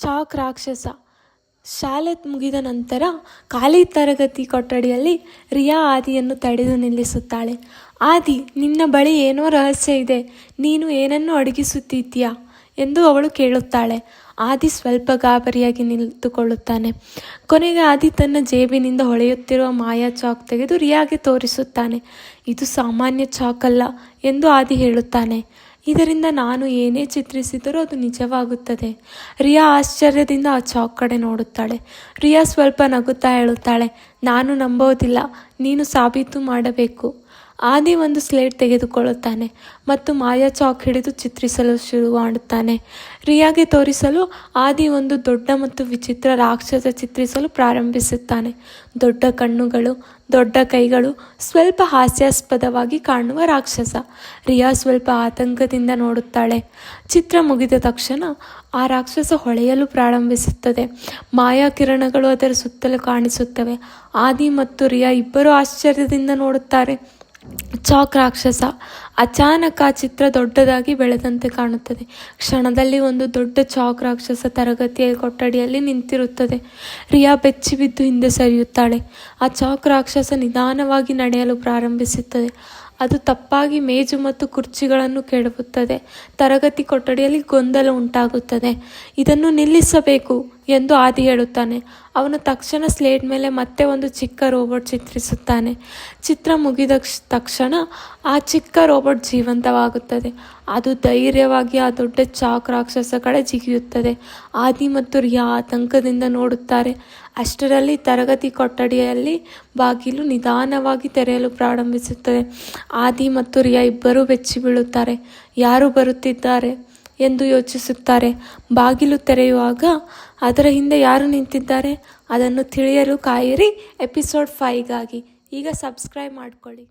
Chalk ರಾಕ್ಷಸ. ಶಾಲೆ ಮುಗಿದ ನಂತರ ಖಾಲಿ ತರಗತಿ ಕೊಠಡಿಯಲ್ಲಿ ರಿಯಾ ಆದಿಯನ್ನು ತಡೆದು ನಿಲ್ಲಿಸುತ್ತಾಳೆ. ಆದಿ, ನಿನ್ನ ಬಳಿ ಏನೋ ರಹಸ್ಯ ಇದೆ, ನೀನು ಏನನ್ನು ಅಡಗಿಸುತ್ತಿದ್ದೀಯಾ ಎಂದು ಅವಳು ಕೇಳುತ್ತಾಳೆ. ಆದಿ ಸ್ವಲ್ಪ ಗಾಬರಿಯಾಗಿ ನಿಂತುಕೊಳ್ಳುತ್ತಾನೆ. ಕೊನೆಗೆ ಆದಿ ತನ್ನ ಜೇಬಿನಿಂದ ಹೊಳೆಯುತ್ತಿರುವ ಮಾಯಾ ಚಾಕ್ ತೆಗೆದು ರಿಯಾಗೆ ತೋರಿಸುತ್ತಾನೆ. ಇದು ಸಾಮಾನ್ಯ ಚಾಕ್ ಅಲ್ಲ ಎಂದು ಆದಿ ಹೇಳುತ್ತಾನೆ. ಇದರಿಂದ ನಾನು ಏನೇ ಚಿತ್ರಿಸಿದರೂ ಅದು ನಿಜವಾಗುತ್ತದೆ. ರಿಯಾ ಆಶ್ಚರ್ಯದಿಂದ ಆ ಚಾಕ್ ಕಡೆ ನೋಡುತ್ತಾಳೆ. ರಿಯಾ ಸ್ವಲ್ಪ ನಗುತ್ತಾ ಹೇಳುತ್ತಾಳೆ, ನಾನು ನಂಬೋದಿಲ್ಲ, ನೀನು ಸಾಬೀತು ಮಾಡಬೇಕು. ಆದಿ ಒಂದು ಸ್ಲೇಟ್ ತೆಗೆದುಕೊಳ್ಳುತ್ತಾನೆ ಮತ್ತು ಮಾಯಾ ಚಾಕ್ ಹಿಡಿದು ಚಿತ್ರಿಸಲು ಶುರು ಮಾಡುತ್ತಾನೆ. ರಿಯಾಗೆ ತೋರಿಸಲು ಆದಿ ಒಂದು ದೊಡ್ಡ ಮತ್ತು ವಿಚಿತ್ರ ರಾಕ್ಷಸ ಚಿತ್ರಿಸಲು ಪ್ರಾರಂಭಿಸುತ್ತಾನೆ. ದೊಡ್ಡ ಕಣ್ಣುಗಳು, ದೊಡ್ಡ ಕೈಗಳು, ಸ್ವಲ್ಪ ಹಾಸ್ಯಾಸ್ಪದವಾಗಿ ಕಾಣುವ ರಾಕ್ಷಸ. ರಿಯಾ ಸ್ವಲ್ಪ ಆತಂಕದಿಂದ ನೋಡುತ್ತಾಳೆ. ಚಿತ್ರ ಮುಗಿದ ತಕ್ಷಣ ಆ ರಾಕ್ಷಸ ಹೊಳೆಯಲು ಪ್ರಾರಂಭಿಸುತ್ತದೆ. ಮಾಯಾ ಕಿರಣಗಳು ಅದರ ಸುತ್ತಲೂ ಕಾಣಿಸುತ್ತವೆ. ಆದಿ ಮತ್ತು ರಿಯಾ ಇಬ್ಬರು ಆಶ್ಚರ್ಯದಿಂದ ನೋಡುತ್ತಾರೆ. ಚಾಕ್ ರಾಕ್ಷಸ ಅಚಾನಕ್ ಆ ಚಿತ್ರ ದೊಡ್ಡದಾಗಿ ಬೆಳೆದಂತೆ ಕಾಣುತ್ತದೆ. ಕ್ಷಣದಲ್ಲಿ ಒಂದು ದೊಡ್ಡ ಚಾಕ್ ರಾಕ್ಷಸ ತರಗತಿಯ ಕೊಠಡಿಯಲ್ಲಿ ನಿಂತಿರುತ್ತದೆ. ರಿಯಾ ಬೆಚ್ಚಿ ಬಿದ್ದು ಹಿಂದೆ ಸರಿಯುತ್ತಾಳೆ. ಆ ಚಾಕ್ ರಾಕ್ಷಸ ನಿಧಾನವಾಗಿ ನಡೆಯಲು ಪ್ರಾರಂಭಿಸುತ್ತದೆ. ಅದು ತಪ್ಪಾಗಿ ಮೇಜು ಮತ್ತು ಕುರ್ಚಿಗಳನ್ನು ಕೆಡವುತ್ತದೆ. ತರಗತಿ ಕೊಠಡಿಯಲ್ಲಿ ಗೊಂದಲ ಉಂಟಾಗುತ್ತದೆ. ಇದನ್ನು ನಿಲ್ಲಿಸಬೇಕು ಎಂದು ಆದಿ ಹೇಳುತ್ತಾನೆ. ಅವನು ತಕ್ಷಣ ಸ್ಲೇಟ್ ಮೇಲೆ ಮತ್ತೆ ಒಂದು ಚಿಕ್ಕ ರೋಬೋಟ್ ಚಿತ್ರಿಸುತ್ತಾನೆ. ಚಿತ್ರ ಮುಗಿದ ತಕ್ಷಣ ಆ ಚಿಕ್ಕ ರೋಬೋಟ್ ಜೀವಂತವಾಗುತ್ತದೆ. ಅದು ಧೈರ್ಯವಾಗಿ ಆ ದೊಡ್ಡ ಚಾಕ್ ರಾಕ್ಷಸ ಕಡೆ ಜಿಗಿಯುತ್ತದೆ. ಆದಿ ಮತ್ತು ರಿಯಾ ಆತಂಕದಿಂದ ನೋಡುತ್ತಾರೆ. ಅಷ್ಟರಲ್ಲಿ ತರಗತಿ ಕೊಠಡಿಯಲ್ಲಿ ಬಾಗಿಲು ನಿಧಾನವಾಗಿ ತೆರೆಯಲು ಪ್ರಾರಂಭಿಸುತ್ತದೆ. ಆದಿ ಮತ್ತು ರಿಯಾ ಇಬ್ಬರೂ ಬೆಚ್ಚಿ ಬೀಳುತ್ತಾರೆ. ಯಾರು ಬರುತ್ತಿದ್ದಾರೆ ಎಂದು ಯೋಚಿಸುತ್ತಾರೆ. ಬಾಗಿಲು ತೆರೆಯುವಾಗ ಅದರ ಹಿಂದೆ ಯಾರು ನಿಂತಿದ್ದಾರೆ ಅದನ್ನು ತಿಳಿಯಲು ಕಾಯಿರಿ ಎಪಿಸೋಡ್ 5ಗಾಗಿ. ಈಗ ಸಬ್ಸ್ಕ್ರೈಬ್ ಮಾಡಿಕೊಳ್ಳಿ.